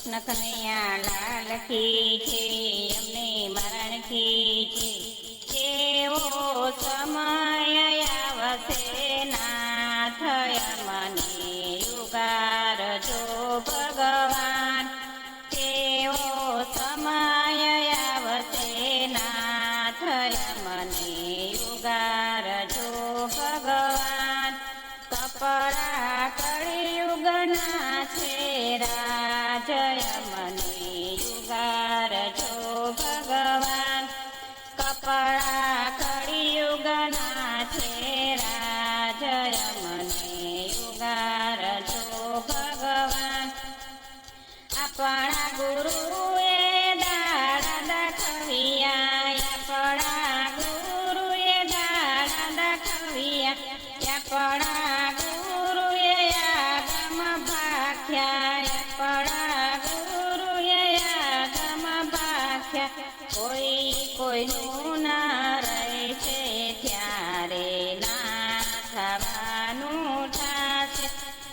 કૃષ્ણ કનૈયા લાલ કી છે, અમને મરણ કી છે. કેવો સમય આવશે નાથ મને યુગારજો ભગવાન. કેવો સમય આવશે નાથ મને યુગારજો ભગવાન. કપડા કળિયુગના છે રાજય મને યુગારજો ભગવાન. કપડા કળિયુગના છે રાજય મને યુગારજો ભગવાન. આપણા ગુરુએ દાડા દાખવ્યા, આપણા ગુરુએ દાડા દાખવ્યા, આપણા ગુરુએ આગમ ભાખ્યા, આપણા ગુરુએ આગમ ભાખ્યા. કોઈ કોઈનું ના રહે છે ત્યારે ના થવાનું થશે,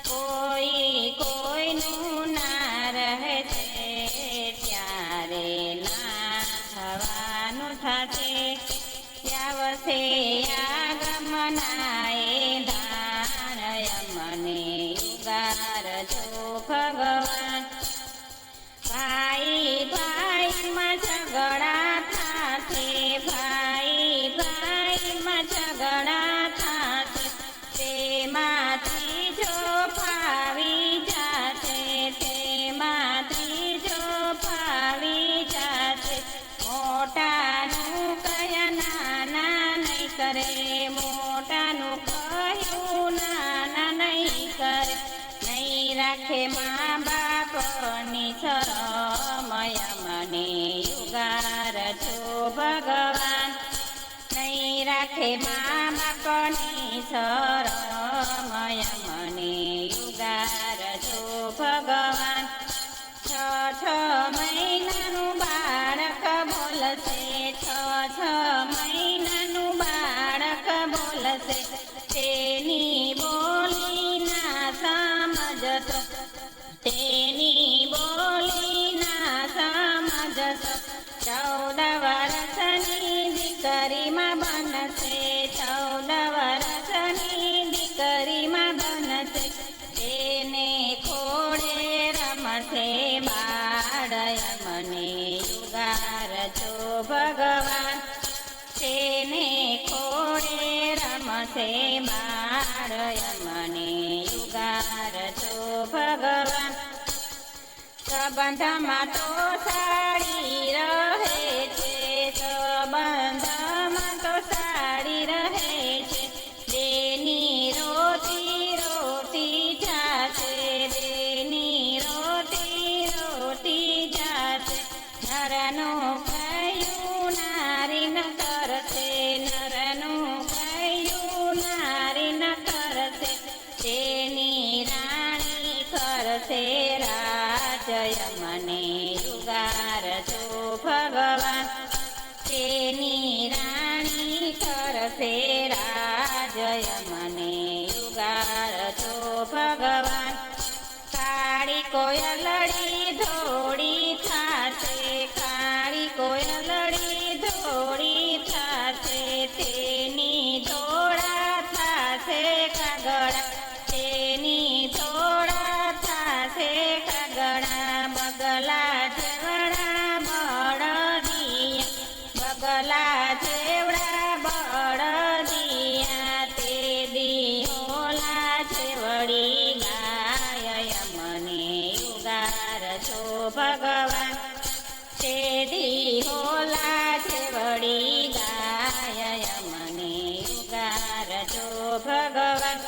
કોઈ કોઈનું ના રહે છે ત્યારે ના થવાનું થશે. આવશે આગમનાએ ધારય મને યુગારજો ભગવાન. ભાઈ ભાઈમાં ઝઘડા થાશે, ભાઈ ભાઈમાં ઝઘડા થાશે, તેમાંથી જો ફાવી જાશે, તેમાંથી જો ફાવી જાશે. મોટાનું કયા નાના નહીં કરે, મોટાનું કહ્યું નાના નહીં કરે. નહીં રાખે મા બાપની શરમય મને યુગારજો ભગવાન. નહીં રાખે મા બાપની શરમય મને યુગારજો ભગવાન. 6 મહિનાનું બાળક બોલશે, 6 મહિનાનું બાળક બોલશે, તેની બોલી ના સમજતો, તેની બોલી ના સમજતો. 14 વર્ષની દીકરીમાં બનશે, 14 વર્ષની દીકરીમાં બનશે. તેને ખોડે રમશે બાળય મને યુગારજો ભગવાન. તેને ખોડે રમશે બાળય મને યુગારજો ભગવાન. સંબંધમાં તો સાડી રહે છે, સંબંધમાં તો સાડી રહે છે. દેની રોટી રોટી જાશે, દેની રોટી રોટી જાશે. નરનું કયું નારી ન કરશે, નરનું કયું નારી ન કરશે. તેની રાણી કરશે રાજય મને યુગારજો ભગવાન. તેની રાણી કરશે રાજય મને યુગારજો ભગવાન. કાળી કોયલડી ધોળી થાશે, કાળી કોયલડી ધોળી થાશે. તેની ધોળા થાશે કાગડા, તેની ધોળા થાશે કાગડા. બગલા જેવડા બળદિયા, બગલા જેવડા બળદિયા. તે દિહોલા જેવડી ગાય મને યુગારજો ભગવાન. તે દિહોલા જેવડી ગાય મને યુગારજો ભગવાન.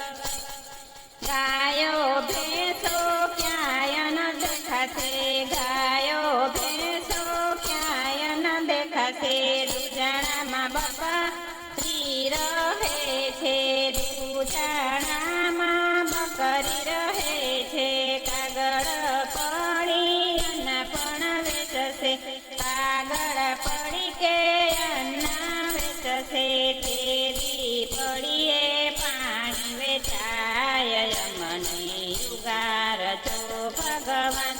ગાયો ભેંસો ક્યાંય ન દેખાશે, ગાયો ભેંસો ક્યાંય ન દેખાશે. દુજાણામાં બકરી રહે છે, દુજાણામાં બકરી રહે છે. કાગળ પડી અન્ના પણ વેચશે, કાગળ પડી કે અન્ના વેચશે. તેરી પડીએ પાણી વેચાય મને યુગારજો ભગવાન.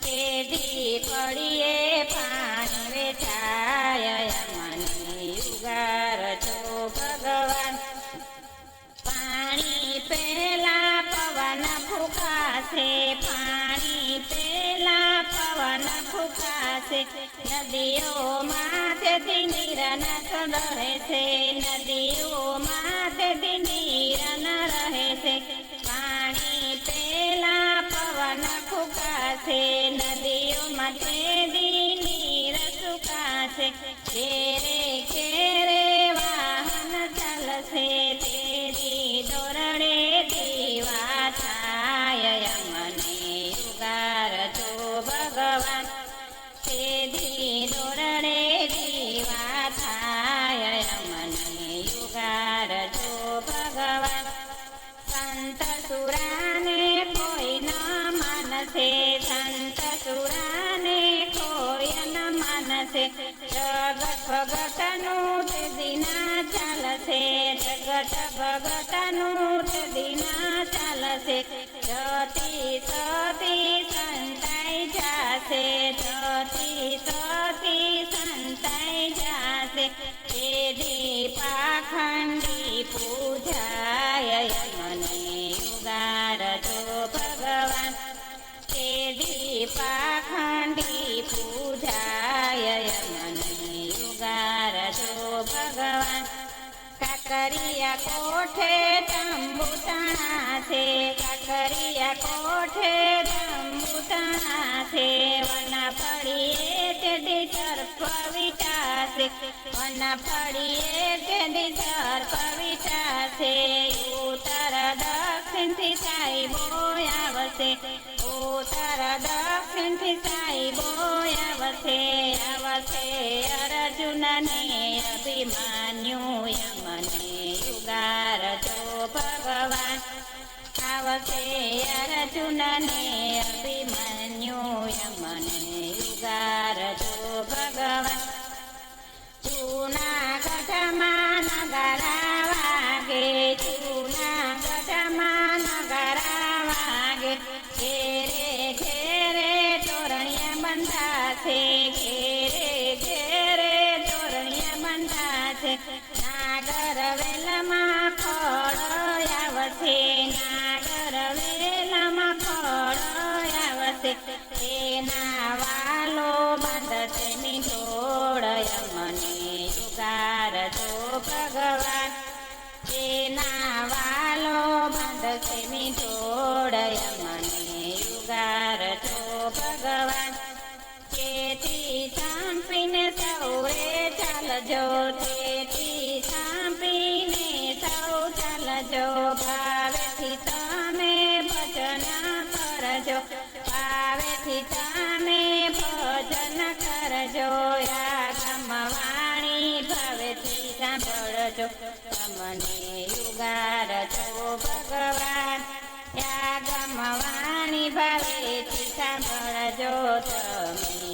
તેદી પડીએ પાણી વેચાય મને ઉગારજો ભગવાન પાણી પેલા પવન ફૂંકાશે પાણી પેલા પવન ફૂંકાશે નદીઓમાં તેથી નીર ન રહે છે નદીઓમાં તેથી નીર ન રહે છે પાણી પેલા પવન ફૂંકાશે નદીઓમાં તેથી નીર સુકાશે ઘેરે ઘેરે વાહન ચાલશે તેદી ધોરણે દીવા થાય મને ઉગારજો ભગવાન તેદી ધોરણે દીવા થાય મને ઉગારજો ભગવાન સંત સુરાને કોઈ ન માનશે સંત સુરાને કોઈ ન માનશે જગત ભગતનું તે દિના ચાલશે જગત ભગતનું તે દિના ચાલશે જતી સતી સંતાઈ જાશે જતી સતી સંતાઈ જાશે તેદી પાખંડી પૂજાય મને ઉગારજો ભગવાન તેદી પાખંડી પૂજાય મને ઉગારજો ભગવાન કાકરિયા કોઠે તંબુ તણા છે કાકરિયા કોઠે તંબુ તણા છે વન ફળીએ તેદી સર્પ વિટાશે વન ફળીએ તેદી સર્પ વિટાશે ઉત્તર દક્ષિણથી સાહેબો આવશે ઉત્તર દક્ષિણથી સાહેબો આવશે આવશે અર્જુનને અભિમાન્યુ મને ઉગારજો ભગવાન આવશે અર્જુનને અભિમન્યુ મને ઉગારજો ભગવાન જૂનાગઢમાં નગારા વાગે જૂનાગઢમાં નગારા વાગે ઘેરે ઘેરે તોરણિયા બંધાશે ઘેરે ઘેરે તોરણિયા બંધાશે નાગર વેલમાં ફળ આવશે નાગર વેલમાં ફળ આવશે તેના વાલો બાંધશે મીઠોળ મને ઉગારજો ભગવાન તેના વાલો બાંધશે મીઠોળ મને ઉગારજો ભગવાન તેથી સાંપીને સૌરે ચાલજો તેથી સાંપીને સૌ ચાલજો ભાવેથી તમે ભજન કરજો ભાવેથી તમે ભજન કરજો આ ગમવાણી ભાવેથી સાંભળજો તમને ઉગારજો ભગવાન આ ગમવાણી ભાવેથી સાંભળજો તમે